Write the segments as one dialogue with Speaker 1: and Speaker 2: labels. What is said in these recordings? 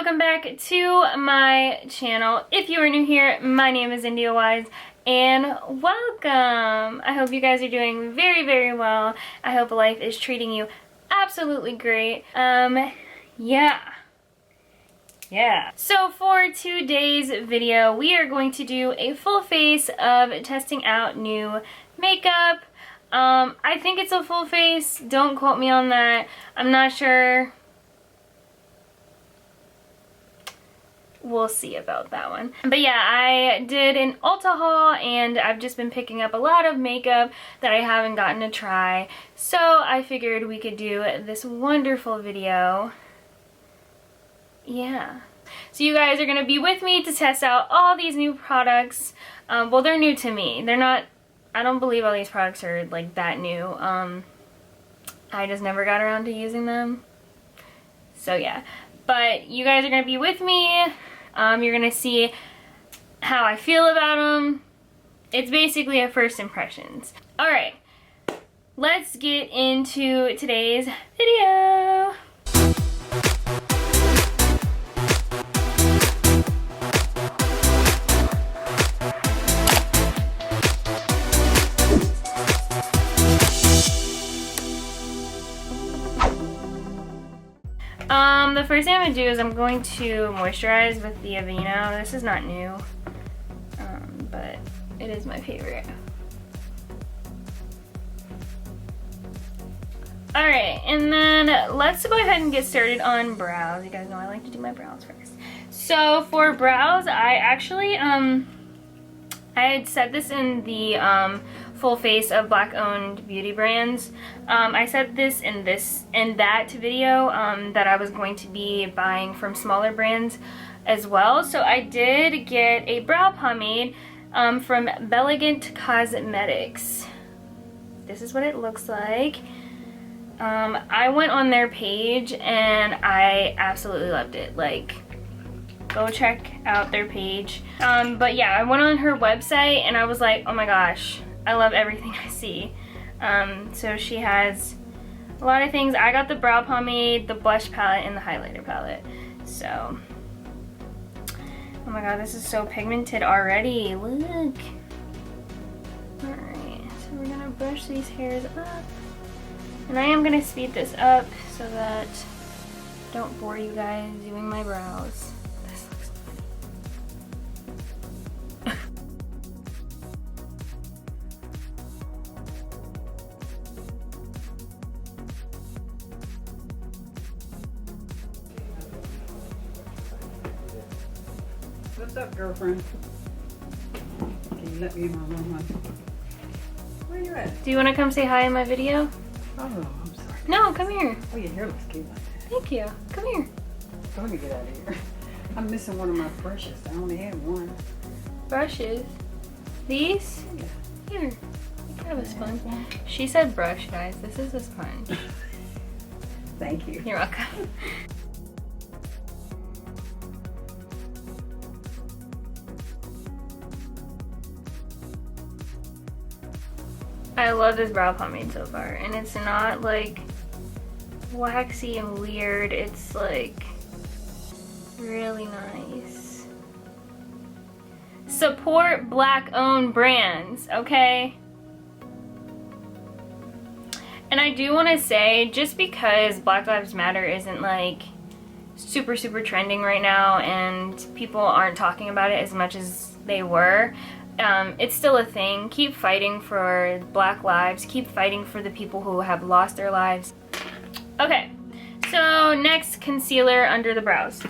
Speaker 1: welcome back to my channel. If you are new here, my name is India Wise and welcome. I hope you guys are doing very, very well. I hope life is treating you absolutely great. Yeah. So for today's video, we are going to do a full face of testing out new makeup. I think it's a full face. Don't quote me on that. I'm not sure. We'll see about that one. But yeah, I did an Ulta haul and I've just been picking up a lot of makeup that I haven't gotten to try. So I figured we could do this wonderful video. Yeah. So you guys are going to be with me to test out all these new products. Well, they're new to me. They're not, I don't believe all these products are like that new. I just never got around to using them. So yeah. But you guys are going to be with me. You're going to see how I feel about them. It's basically a first impressions. Alright, let's get into today's video. The first thing I'm going to do is I'm going to moisturize with the Aveeno. This is not new, but it is my favorite. Alright, and then let's go ahead and get started on brows. You guys know I like to do my brows first. So for brows, I actually, I had said this in the full face of black owned beauty brands. I said this in that video that I was going to be buying from smaller brands as well. So I did get a brow pomade from Bellegant Cosmetics. This is what it looks like. I went on their page and I absolutely loved it. Like, go check out their page. But yeah, I went on her website and I was like, oh my gosh, I love everything I see. So she has a lot of things. I got the brow pomade, the blush palette, and the highlighter palette. So, oh my god, this is so pigmented already. Look. Alright, so we're gonna brush these hairs up. And I am gonna speed this up so that I don't bore you guys doing my brows. This looks funny.
Speaker 2: What's up, girlfriend? Can you let me in my room, honey? Where are you at?
Speaker 1: Do you want to come say hi in my video?
Speaker 2: Oh, I'm sorry.
Speaker 1: No, come here.
Speaker 2: Oh, your hair looks cute like that.
Speaker 1: Thank you. Come here.
Speaker 2: So let me get out of here. I'm missing one of my brushes. I only had one.
Speaker 1: Brushes. These?
Speaker 2: Yeah.
Speaker 1: Here. I have a sponge. She said brush, guys. This is a sponge.
Speaker 2: Thank you.
Speaker 1: You're welcome. I love this brow pomade so far, and it's not like waxy and weird. It's like really nice. Support black owned brands, okay? And I do want to say, just because Black Lives Matter isn't like super trending right now and people aren't talking about it as much as they were, it's still a thing. Keep fighting for black lives. Keep fighting for the people who have lost their lives. Okay, so next, concealer under the brows.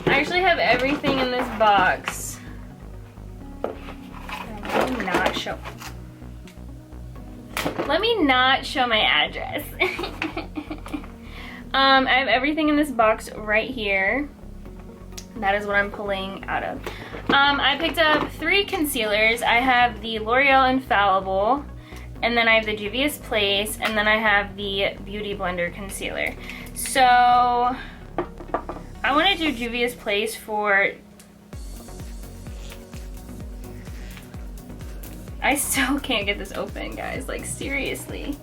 Speaker 1: I actually have everything in this box. Let me not show my address. I have everything in this box right here. That is what I'm pulling out of. I picked up 3 concealers. I have the L'Oreal Infallible, and then I have the Juvias Place, and then I have the Beauty Blender Concealer. So, I want to do Juvias Place for... I still can't get this open, guys. Like, seriously.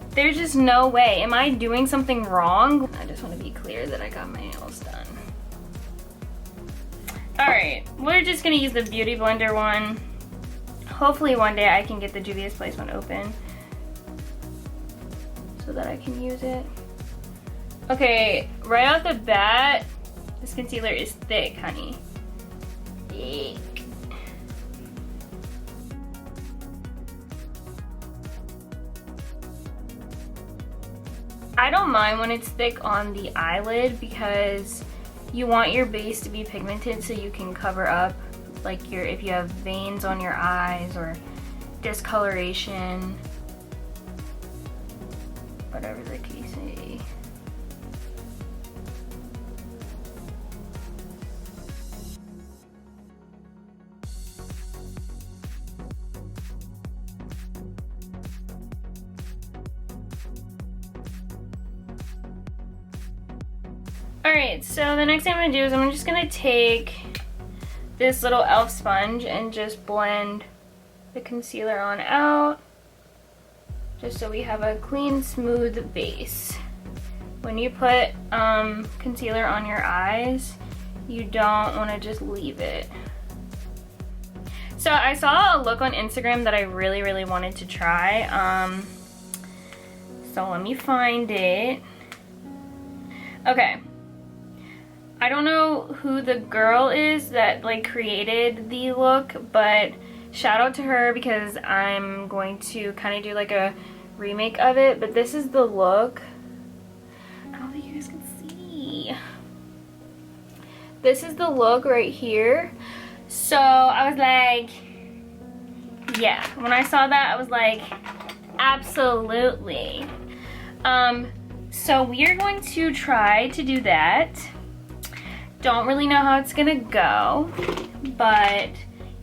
Speaker 1: There's just no way. Am I doing something wrong? I just want to be clear that I got my nails done. Alright, we're just gonna use the Beauty Blender one. Hopefully one day I can get the Juvias Place one open so that I can use it. Okay, right off the bat, this concealer is thick, honey. Thick. I don't mind when it's thick on the eyelid because you want your base to be pigmented so you can cover up like if you have veins on your eyes or discoloration, whatever the case may be. Alright, so the next thing I'm going to do is I'm just going to take this little e.l.f. sponge and just blend the concealer on out, just so we have a clean, smooth base. When you put concealer on your eyes, you don't want to just leave it. So I saw a look on Instagram that I really wanted to try. So let me find it. Okay. I don't know who the girl is that like created the look, but shout out to her because I'm going to kind of do like a remake of it. But this is the look. I don't think you guys can see. This is the look right here. So I was like, yeah, when I saw that I was like, absolutely. So we are going to try to do that. Don't really know how it's gonna go, but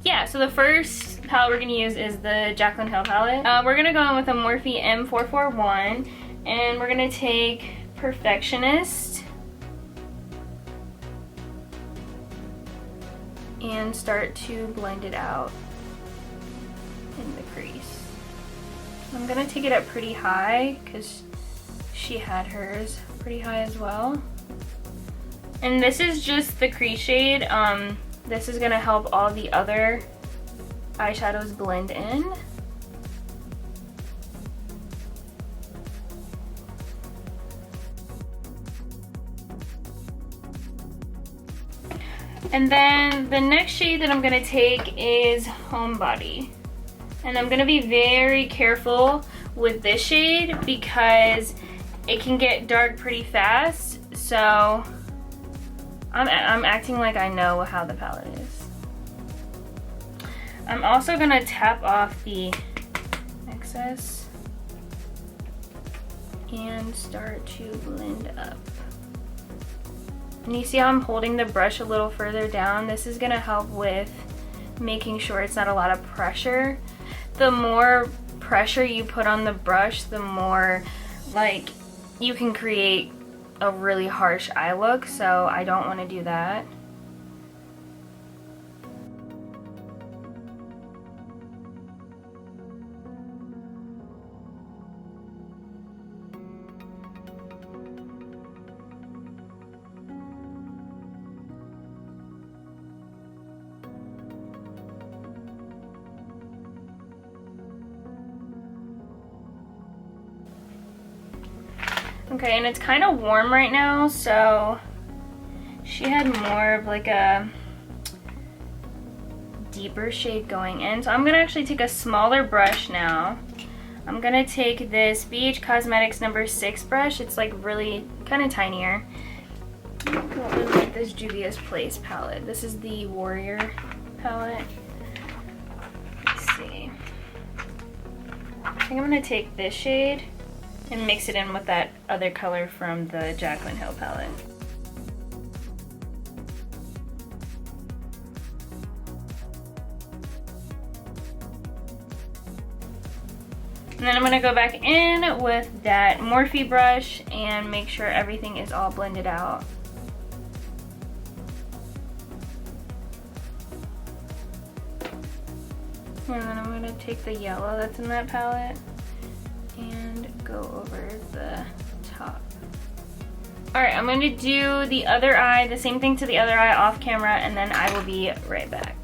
Speaker 1: yeah, so the first palette we're gonna use is the Jaclyn Hill palette. We're gonna go in with a Morphe M441, and we're gonna take Perfectionist and start to blend it out in the crease. I'm gonna take it up pretty high because she had hers pretty high as well. And this is just the crease shade. This is gonna help all the other eyeshadows blend in. And then the next shade that I'm gonna take is Homebody. And I'm gonna be very careful with this shade because it can get dark pretty fast. So I'm acting like I know how the palette is. I'm also gonna tap off the excess and start to blend up. And you see how I'm holding the brush a little further down? This is gonna help with making sure it's not a lot of pressure. The more pressure you put on the brush, the more like you can create a really harsh eye look, so I don't want to do that. Okay, and it's kind of warm right now, so she had more of like a deeper shade going in. So I'm gonna actually take a smaller brush now. I'm gonna take this BH Cosmetics number 6 brush. It's like really kind of tinier. I don't really like this Juvias Place palette. This is the Warrior palette. Let's see. I think I'm gonna take this shade and mix it in with that other color from the Jaclyn Hill palette. And then I'm gonna go back in with that Morphe brush and make sure everything is all blended out. And then I'm gonna take the yellow that's in that palette and go over the top. Alright, I'm going to do the other eye, the same thing to the other eye off camera, and then I will be right back.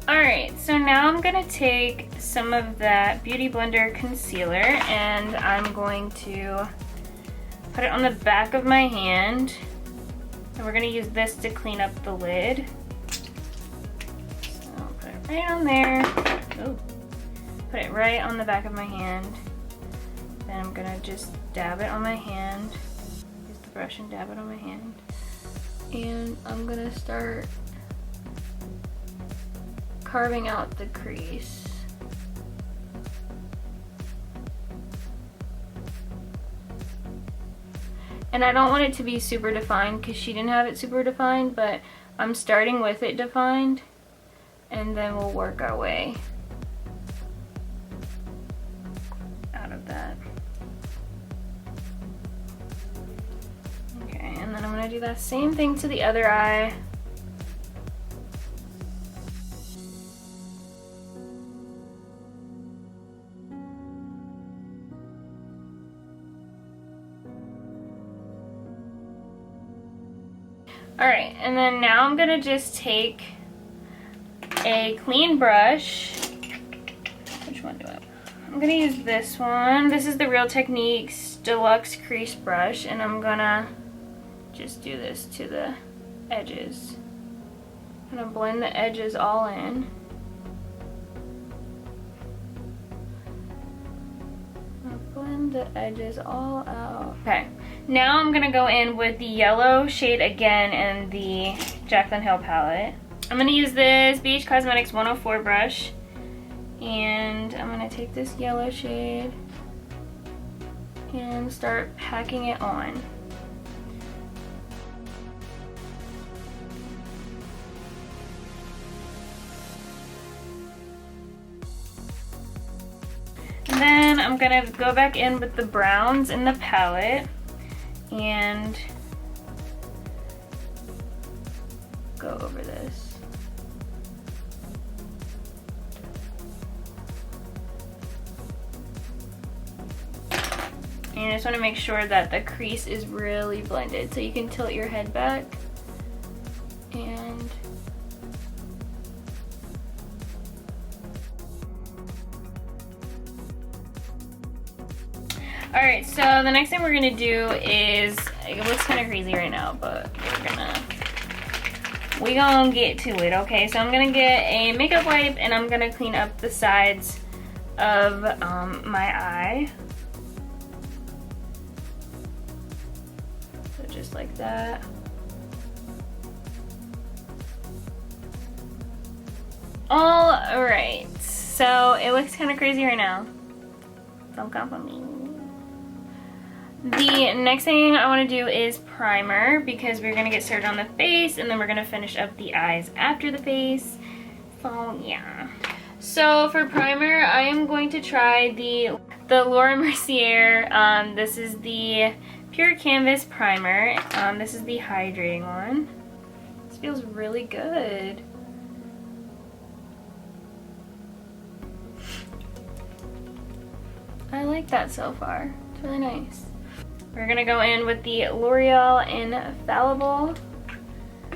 Speaker 1: Alright, so now I'm going to take some of that Beauty Blender concealer and I'm going to put it on the back of my hand. And we're going to use this to clean up the lid. So I'll put it right on there. Ooh. Put it right on the back of my hand. Then I'm going to just dab it on my hand. Use the brush and dab it on my hand. And I'm going to start carving out the crease. And I don't want it to be super defined because she didn't have it super defined, but I'm starting with it defined and then we'll work our way out of that. Okay, and then I'm going to do that same thing to the other eye. Alright, and then now I'm gonna just take a clean brush. Which one do I want? I'm gonna use this one. This is the Real Techniques Deluxe Crease Brush, and I'm gonna just do this to the edges. I'm gonna blend the edges all in. Blend the edges all out. Okay, now I'm gonna go in with the yellow shade again in the Jaclyn Hill palette. I'm gonna use this Bellegant Cosmetics 104 brush, and I'm gonna take this yellow shade and start packing it on. And then I'm gonna go back in with the browns in the palette and go over this. And you just want to make sure that the crease is really blended, so you can tilt your head back and alright, so the next thing we're gonna do is, it looks kind of crazy right now, but we gonna get to it, okay? So I'm gonna get a makeup wipe and I'm gonna clean up the sides of my eye. So just like that. Alright, so it looks kind of crazy right now. Don't come for me. The next thing I want to do is primer, because we're going to get started on the face and then we're going to finish up the eyes after the face. So yeah. So for primer, I am going to try the Laura Mercier. This is the Pure Canvas Primer. This is the hydrating one. This feels really good. I like that so far. It's really nice. We're gonna go in with the L'Oreal Infallible.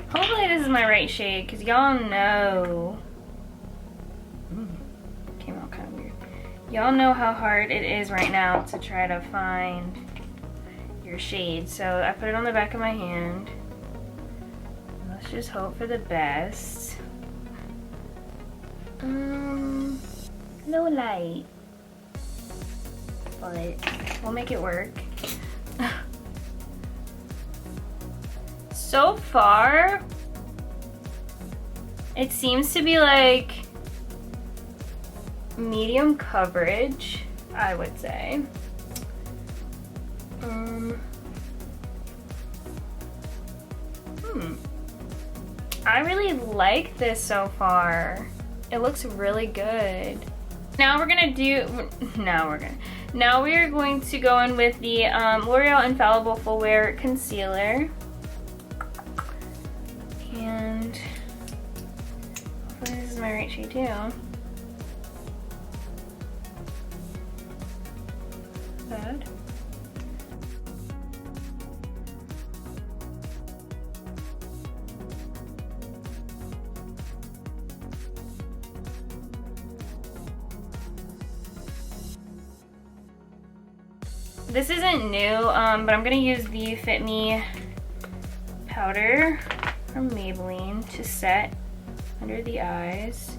Speaker 1: Hopefully this is my right shade, because y'all know. Came out kind of weird. Y'all know how hard it is right now to try to find your shade. So I put it on the back of my hand. Let's just hope for the best. No light. But we'll make it work. So far, it seems to be like medium coverage, I would say. I really like this so far. It looks really good. Now we're gonna do, now we are going to go in with the L'Oreal Infallible Full Wear Concealer. And hopefully this is my right shade too. Good. this isn't new, but I'm gonna use the Fit Me powder from Maybelline to set under the eyes.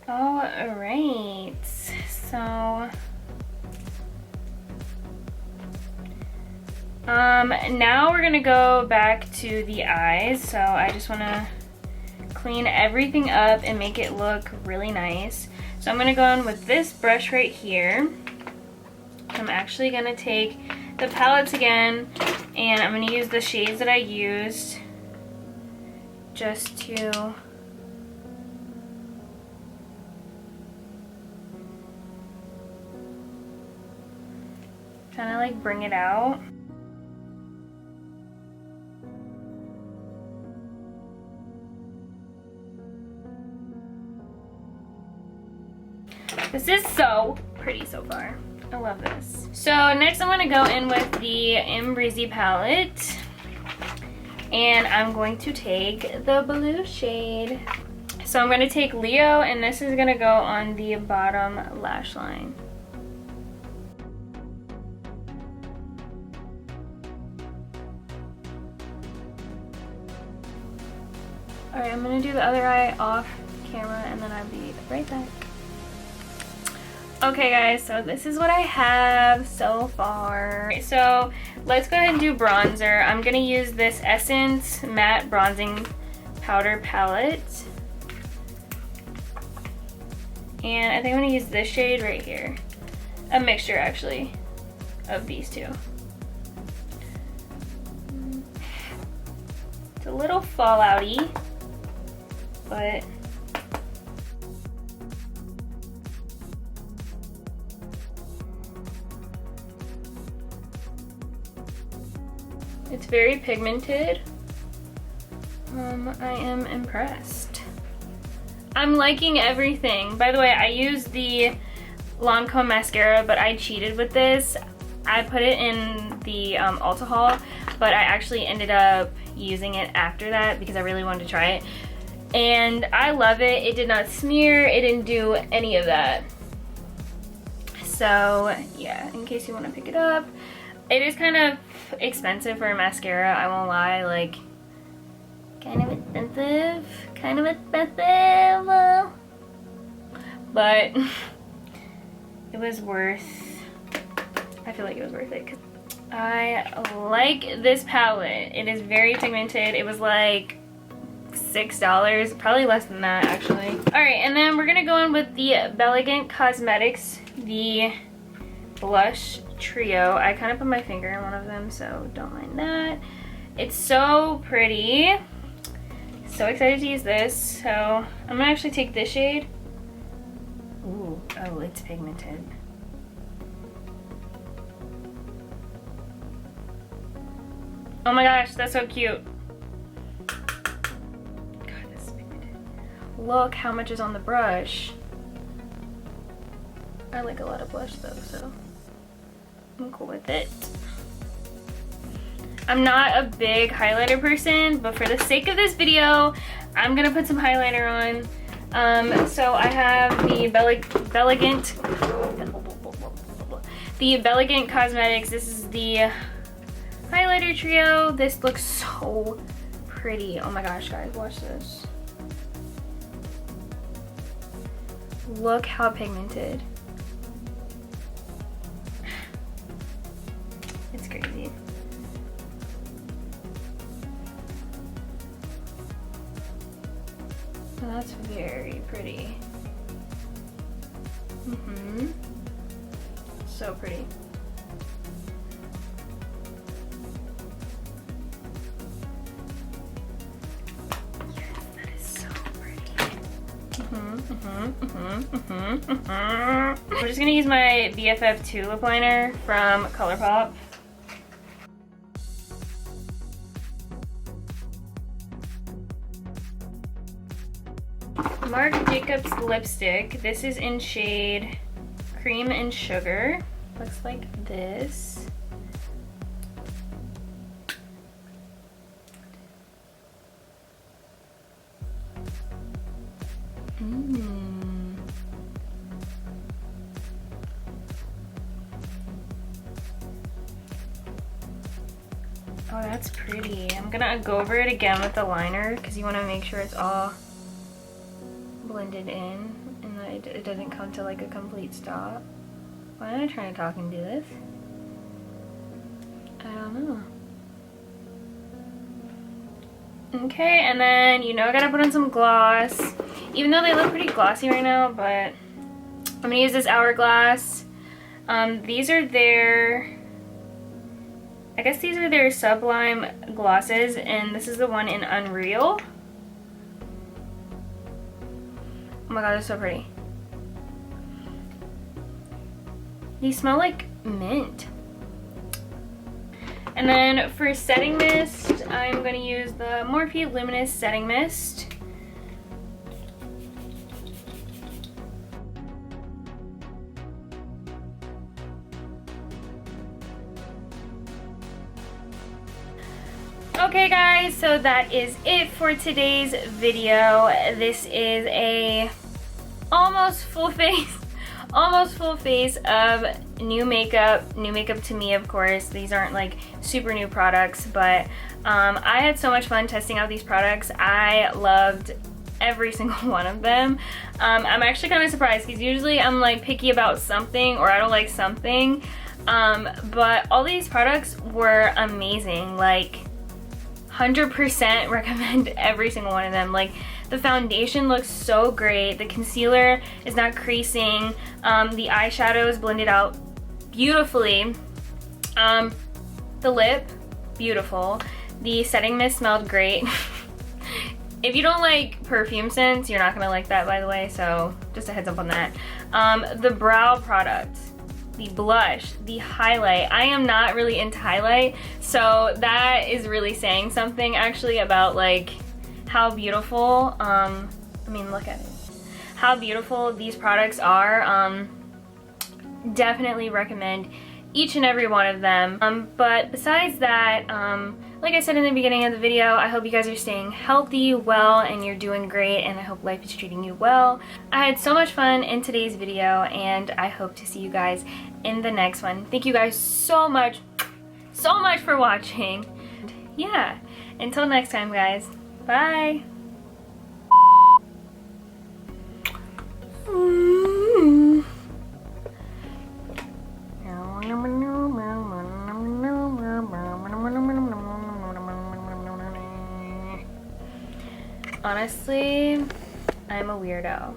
Speaker 1: All right, so now we're gonna go back to the eyes. So I just wanna clean everything up and make it look really nice. So I'm gonna go in with this brush right here. I'm actually gonna take the palettes again, and I'm gonna use the shades that I used just to kind of like bring it out. This is so pretty so far. I love this. So next I'm going to go in with the Amrezy palette. And I'm going to take the blue shade. So I'm going to take Leo, and this is going to go on the bottom lash line. Alright, I'm going to do the other eye off camera, and then I'll be right back. Okay guys, so this is what I have so far. So let's go ahead and do bronzer. I'm gonna use this Essence Matte Bronzing Powder Palette. And I think I'm gonna use this shade right here. A mixture actually of these two. It's a little fallouty, but it's very pigmented. I am impressed. I'm liking everything. By the way, I used the Lancome mascara, but I cheated with this. I put it in the Ulta haul, but I actually ended up using it after that because I really wanted to try it. And I love it. It did not smear. It didn't do any of that. So yeah, in case you want to pick it up. It is kind of expensive for a mascara, I won't lie, like, kind of expensive, but it was worth, I feel like it was worth it, 'cause I like this palette. It is very pigmented. It was like $6, probably less than that actually. Alright, and then we're gonna go in with the Bellegant Cosmetics, the blush trio. I kind of put my finger in one of them, so don't mind that. It's so pretty. So excited to use this. So I'm gonna actually take this shade. Ooh, oh, it's pigmented. Oh my gosh, that's so cute. God, this is pigmented. Look how much is on the brush. I like a lot of blush though, so I'm cool with it. I'm not a big highlighter person, but for the sake of this video, I'm gonna put some highlighter on. So I have the Bellegant Cosmetics. This is the highlighter trio. This looks so pretty. Oh my gosh, guys, watch this. Look how pigmented. It's crazy. Oh, that's very pretty. So pretty. Yes, that is so pretty. I'm just gonna use my BFF2 lip liner from ColourPop. Marc Jacobs lipstick. This is in shade Cream and Sugar. Looks like this. Oh, that's pretty. I'm gonna go over it again with the liner because you want to make sure it's all blended in and that it doesn't come to like a complete stop. Why am I trying to talk and do this? I don't know. Okay, and then you know I gotta put on some gloss. Even though they look pretty glossy right now, but I'm gonna use this Hourglass. These are their, I guess these are their Sublime glosses, and this is the one in Unreal. Oh my god, they're so pretty. These smell like mint. And then for setting mist, I'm going to use the Morphe Luminous Setting Mist. Okay guys, so that is it for today's video. This is a almost full face of new makeup to me, of course. These aren't like super new products, but I had so much fun testing out these products. I loved every single one of them. I'm actually kind of surprised because usually I'm like picky about something or I don't like something, but all these products were amazing. Like 100% recommend every single one of them. Like the foundation looks so great, the concealer is not creasing, the eyeshadow is blended out beautifully, the lip, beautiful, the setting mist smelled great. If you don't like perfume scents, you're not gonna like that, by the way, so just a heads up on that. The brow product, the blush, the highlight. I am not really into highlight, so that is really saying something actually about like how beautiful, I mean, look at it, how beautiful these products are. Definitely recommend each and every one of them. But besides that, like I said in the beginning of the video, I hope you guys are staying healthy, well, and you're doing great, and I hope life is treating you well. I had so much fun in today's video, and I hope to see you guys in the next one. Thank you guys so much for watching. Yeah, until next time, guys. Bye. Honestly, I'm a weirdo.